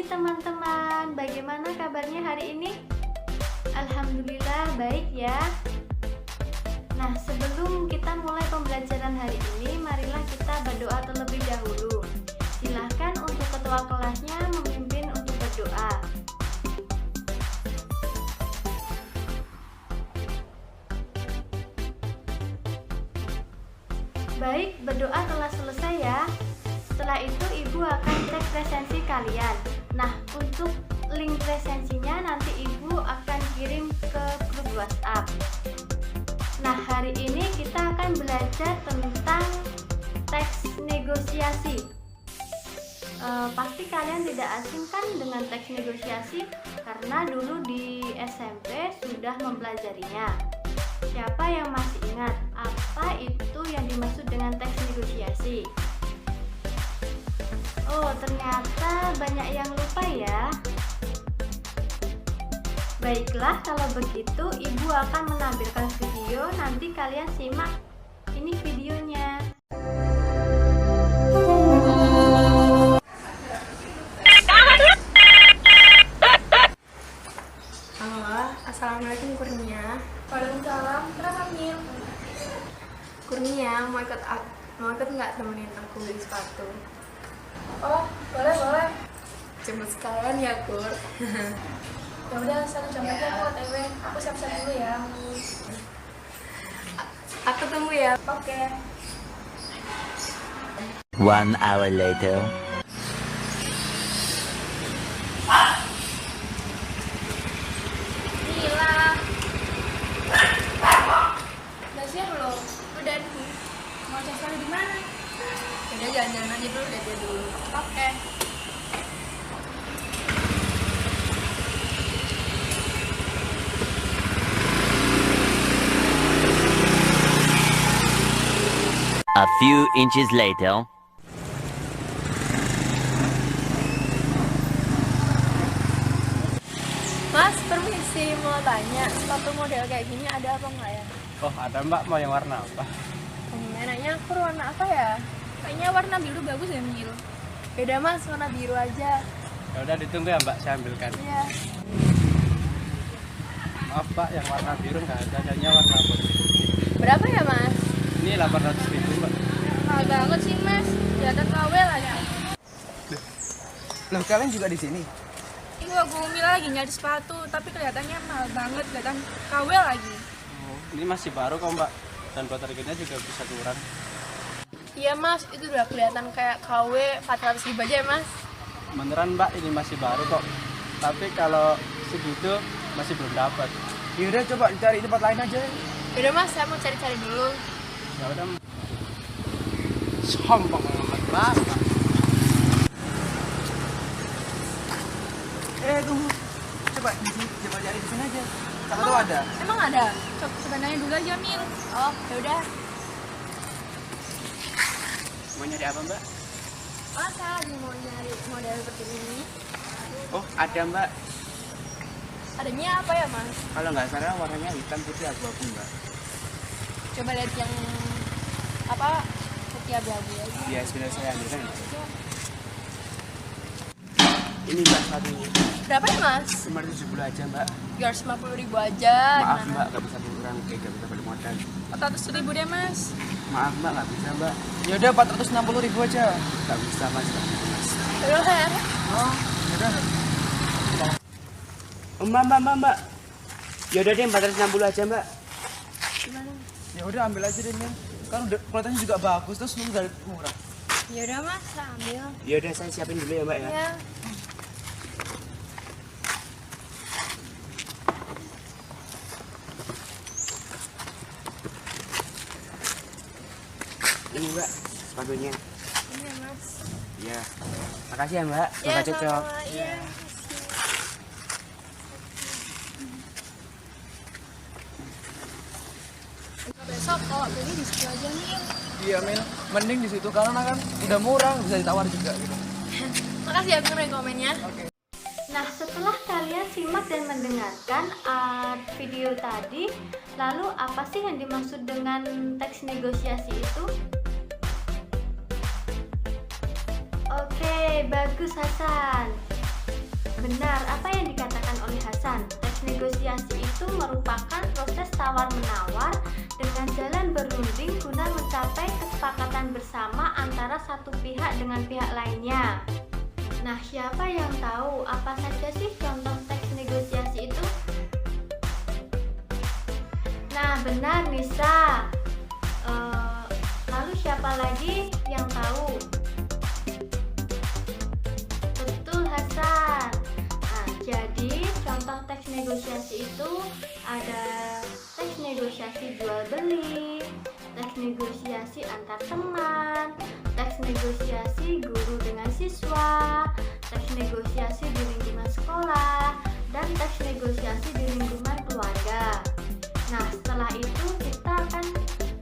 Hai teman-teman, bagaimana kabarnya hari ini? Alhamdulillah baik ya. Nah, sebelum kita mulai pembelajaran hari ini, marilah kita berdoa terlebih dahulu. Silahkan untuk ketua kelasnya memimpin untuk berdoa. Baik, berdoa telah selesai ya. Setelah itu ibu akan cek presensi kalian. Nah, untuk link presensinya nanti ibu akan kirim ke grup WhatsApp. Nah, hari ini kita akan belajar tentang teks negosiasi. Pasti kalian tidak asing kan dengan teks negosiasi karena dulu di SMP sudah mempelajarinya. Siapa yang masih ingat apa itu yang dimaksud dengan teks negosiasi? Oh, ternyata banyak yang lupa ya. Baiklah, kalau begitu ibu akan menampilkan video, nanti kalian simak ini videonya. Halo, assalamualaikum Kurnia. Waalaikumsalam. Kenapa Mil? Kurnia mau ikut nggak temenin aku beli sepatu? Oh, boleh. Jemput sekalian ya Kur. Ya udah, 1 jam lagi aku OTW. Aku siap-siap dulu ya. Aku tunggu ya. Oke. 1 hour later. Mila. Udah siap belum? Udah nih. Mau cek sekali di mana? Udah jalan-jalan aja dulu, lihat dulu. Oke. A few inches later. Mas, permisi mau tanya, sepatu model kayak gini ada apa nggak ya? Oh ada mbak, mau yang warna apa? Enaknya Kur warna apa ya? Kayaknya warna biru bagus ya, Mil. Beda Mas, warna biru aja. Ya udah ditunggu ya mbak, saya ambilkan. Iya. Maaf mbak, yang warna biru nggak ada, hanya warna putih. Berapa ya Mas? Ini 800.000 mbak. Mahal banget sih, Mas. Di atas KW lagi. Loh kalian juga di sini? Ini aku Mila lagi nyari sepatu, tapi kelihatannya mahal banget, kelihatan KW lagi. Oh, ini masih baru kok mbak, dan buat harganya juga bisa kurang. Iya Mas, itu udah kelihatan kayak KW 400.000 aja ya Mas. Beneran mbak, ini masih baru kok. Tapi kalau segitu masih belum dapat. Yaudah coba cari tempat lain aja. Yaudah Mas, saya mau cari-cari dulu. Ya udah. Sombong banget mas. Tunggu. Coba cari di sini aja. Siapa tahu ada. Emang ada? Coba nanya dulu aja, Mil. Oh, yaudah. Mau nyari apa mbak? Oh, saya lagi mau nyari model seperti ini. Oh ada mbak. Adanya apa ya Mas? Kalau nggak salah warnanya hitam putih abu-abu mbak. Coba lihat yang apa putih abu-abu aja. Ya sudah saya ambilkan ya. Ini mbak sepatunya. Berapa ya Mas? Cuma 70 aja mbak. 250.000 aja. Maaf Gimana? mbak, nggak bisa kurang, nggak bisa balik modal. 400.000 deh, Mas. Maaf mbak, nggak bisa mbak. Ya udah 460.000 aja. Nggak bisa mas, nggak bisa mas. Yaudah saya. Oh, yaudah. Mbak. Ya udah deh 460 aja mbak. Gimana? Ya udah ambil aja deh Mil. Kan udah kualitasnya juga bagus, terus lu nggak murah. Yaudah Mas, saya ambil. Ya udah saya siapin dulu ya mbak ya. Ya. Ini mbak sepatunya. Ini ya Mas. Iya. Makasih ya mbak. Ya, Semoga cocok. sama-sama. Iya. Besok kalau beli di situ aja, Mil. Iya Mil, mending di situ karena kan udah murah, bisa ditawar juga gitu. Makasih ya Kur rekomennya. Nah, setelah kalian simak dan mendengarkan video tadi, lalu apa sih yang dimaksud dengan teks negosiasi itu? Oke, bagus Hasan. benar apa yang dikatakan oleh Hasan. Teks negosiasi itu merupakan proses tawar-menawar dengan jalan berunding guna mencapai kesepakatan bersama antara satu pihak dengan pihak lainnya. Nah, siapa yang tahu apa saja sih contoh teks negosiasi itu? Nah, benar Nisa. Lalu siapa lagi yang tahu? Betul Hasan. Nah, jadi contoh teks negosiasi itu ada teks negosiasi jual beli, teks negosiasi antar teman, teks negosiasi guru dengan siswa, teks negosiasi di lingkungan sekolah, dan teks negosiasi di lingkungan keluarga. Nah, setelah itu kita akan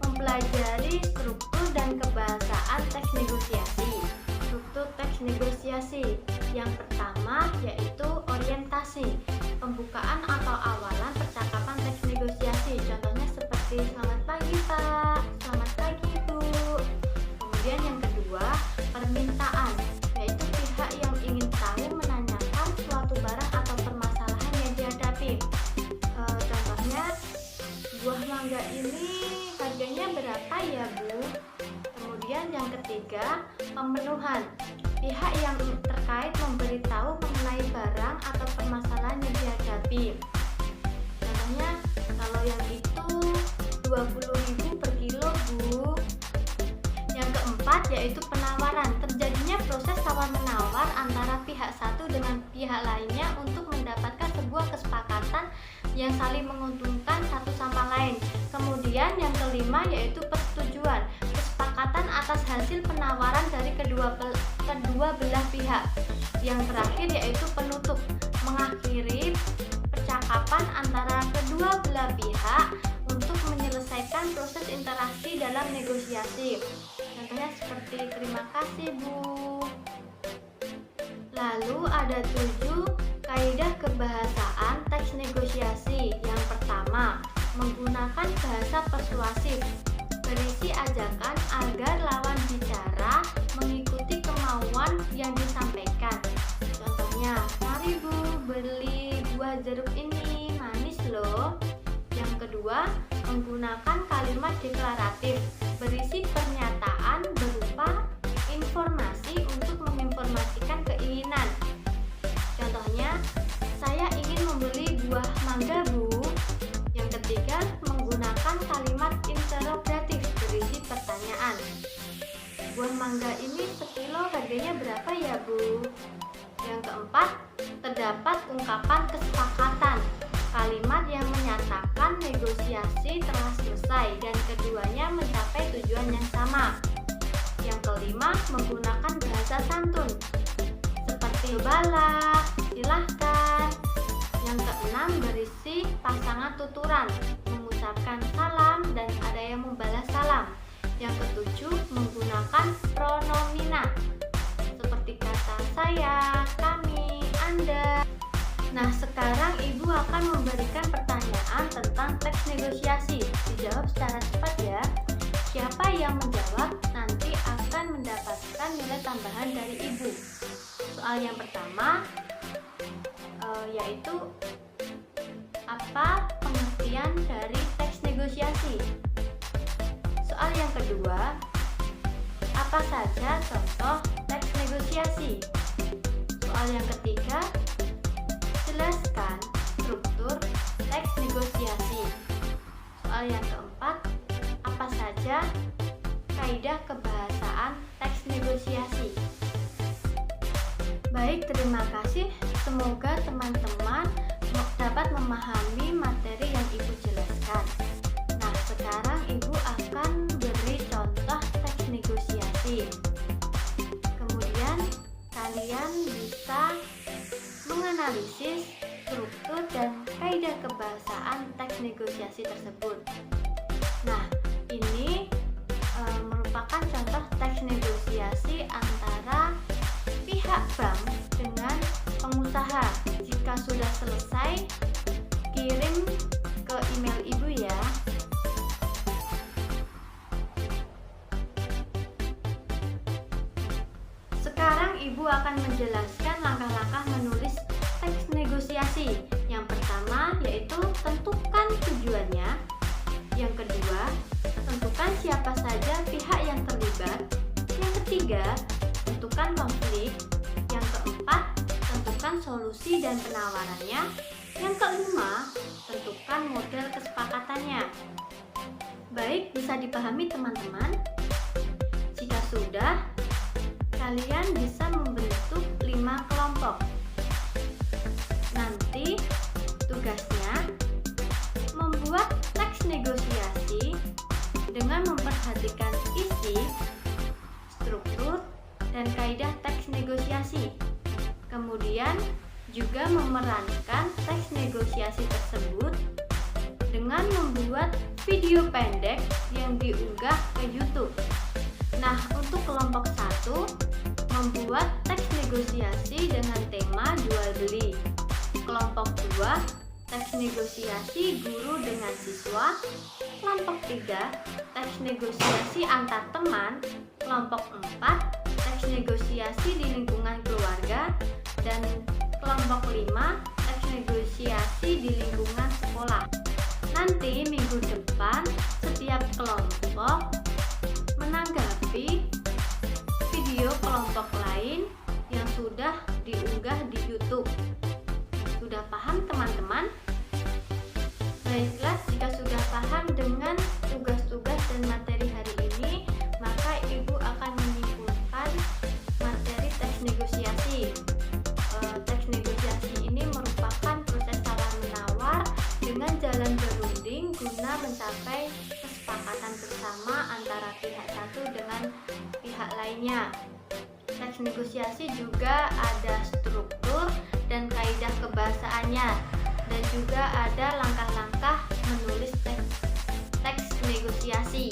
mempelajari struktur dan kebahasaan teks negosiasi. Struktur teks negosiasi yang pertama yaitu orientasi, pembukaan atau awalan percakapan teks negosiasi. Contohnya seperti selamat pagi Pak, selamat pagi Bu. Kemudian yang kedua, permintaan, yaitu pihak yang ingin tahu menanyakan suatu barang atau permasalahan yang dihadapi. Contohnya, buah mangga ini harganya berapa ya Bu? Kemudian yang ketiga, pemenuhan, pihak yang terkait memberitahu mengenai barang atau permasalahan yang dihadapi. Contohnya, kalau yang itu 20.000 per kilo Bu. Yang keempat yaitu penawaran, terjadinya proses tawar-menawar antara pihak satu dengan pihak lainnya untuk mendapatkan sebuah kesepakatan yang saling menguntungkan satu sama lain. Kemudian yang kelima yaitu persetujuan, kesepakatan atas hasil penawaran dari kedua belah pihak. Yang terakhir yaitu penutup, mengakhiri percakapan antara kedua belah pihak untuk menyelesaikan proses interaksi dalam negosiasi. Contohnya seperti terima kasih Bu. Lalu ada 7 kaidah kebahasaan teks negosiasi. Yang pertama, menggunakan bahasa persuasif, berisi ajakan agar lawan bicara mengikuti kemauan yang disampaikan. Contohnya, mari Bu beli buah jeruk ini, manis loh. Yang kedua, menggunakan kalimat deklaratif, berisi pernyataan berupa informasi untuk menginformasikan keinginan. Contohnya, saya ingin membeli buah mangga Bu. Yang ketiga, menggunakan kalimat interrogatif, berisi pertanyaan. Buah mangga ini sekilo harganya berapa ya Bu? Yang keempat, terdapat ungkapan kesepakatan, kalimat yang menyatakan negosiasi telah selesai dan keduanya mencapai tujuan yang sama. Yang kelima, menggunakan bahasa santun seperti cobalah, silahkan. Yang keenam, berisi pasangan tuturan, mengucapkan salam dan ada yang membalas salam. Yang ketujuh, menggunakan pronomina seperti kata saya, kami, Anda. Nah, sekarang Ibu akan memberikan pertanyaan tentang teks negosiasi. Dijawab secara cepat ya. Siapa yang menjawab nanti akan mendapatkan nilai tambahan dari Ibu. Soal yang pertama yaitu apa pengertian dari teks negosiasi. Soal yang kedua, apa saja contoh teks negosiasi. Soal yang ketiga, jelaskan struktur teks negosiasi. Soal yang keempat, apa saja kaidah kebahasaan teks negosiasi. Baik, terima kasih. Semoga teman-teman dapat memahami materi yang Ibu jelaskan. Nah, sekarang Ibu akan beri contoh teks negosiasi. Kemudian kalian bisa menganalisis struktur dan kaidah kebahasaan teks negosiasi tersebut. Nah, ini merupakan contoh teks negosiasi antara pihak bank dengan pengusaha. Jika sudah selesai, kirim ke email Ibu ya. Sekarang Ibu akan menjelaskan langkah-langkah menulis ketiga, tentukan konflik. Yang keempat, tentukan solusi dan penawarannya. Yang kelima, tentukan model kesepakatannya. Baik, bisa dipahami teman-teman? Jika sudah, kalian bisa membentuk 5 kelompok. Nanti tugasnya membuat teks negosiasi dengan memperhatikan isi, struktur, dan kaidah teks negosiasi. Kemudian juga memerankan teks negosiasi tersebut dengan membuat video pendek yang diunggah ke YouTube. Nah, untuk kelompok 1, membuat teks negosiasi dengan tema jual beli. Kelompok 2, teks negosiasi guru dengan siswa. Kelompok 3, teks negosiasi antar teman. Kelompok 4, teks negosiasi di lingkungan keluarga. Dan kelompok 5, teks negosiasi di lingkungan sekolah. Nanti minggu depan setiap kelompok menanggapi video kelompok lain yang sudah diunggah di YouTube. Sudah paham teman-teman? Baiklah, jika sudah paham dengan tugas-tugas dan materi hari ini, maka Ibu akan menyimpulkan materi teks negosiasi. Teks negosiasi ini merupakan proses tawar-menawar dengan jalan berunding guna mencapai kesepakatan bersama antara pihak satu dengan pihak lainnya. Teks negosiasi juga ada struktur dan kaidah kebahasaannya, dan juga ada langkah-langkah menulis teks negosiasi.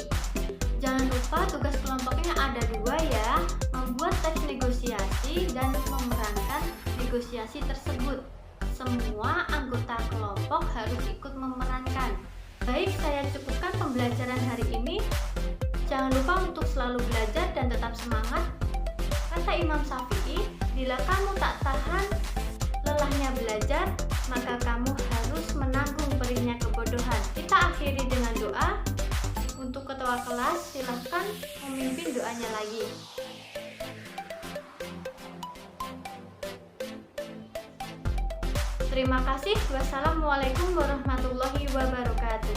Jangan lupa tugas kelompoknya ada 2 ya, membuat teks negosiasi dan memerankan negosiasi tersebut. Semua anggota kelompok harus ikut memerankan. Baik, saya cukupkan pembelajaran hari ini. Jangan lupa untuk selalu belajar dan tetap semangat. Kata Imam Syafi'i, bila kamu tak tahan lelahnya belajar, maka kamu harus menanggung perihnya kebodohan. Kita akhiri dengan doa. Untuk ketua kelas, silahkan memimpin doanya lagi. Terima kasih. Wassalamualaikum warahmatullahi wabarakatuh.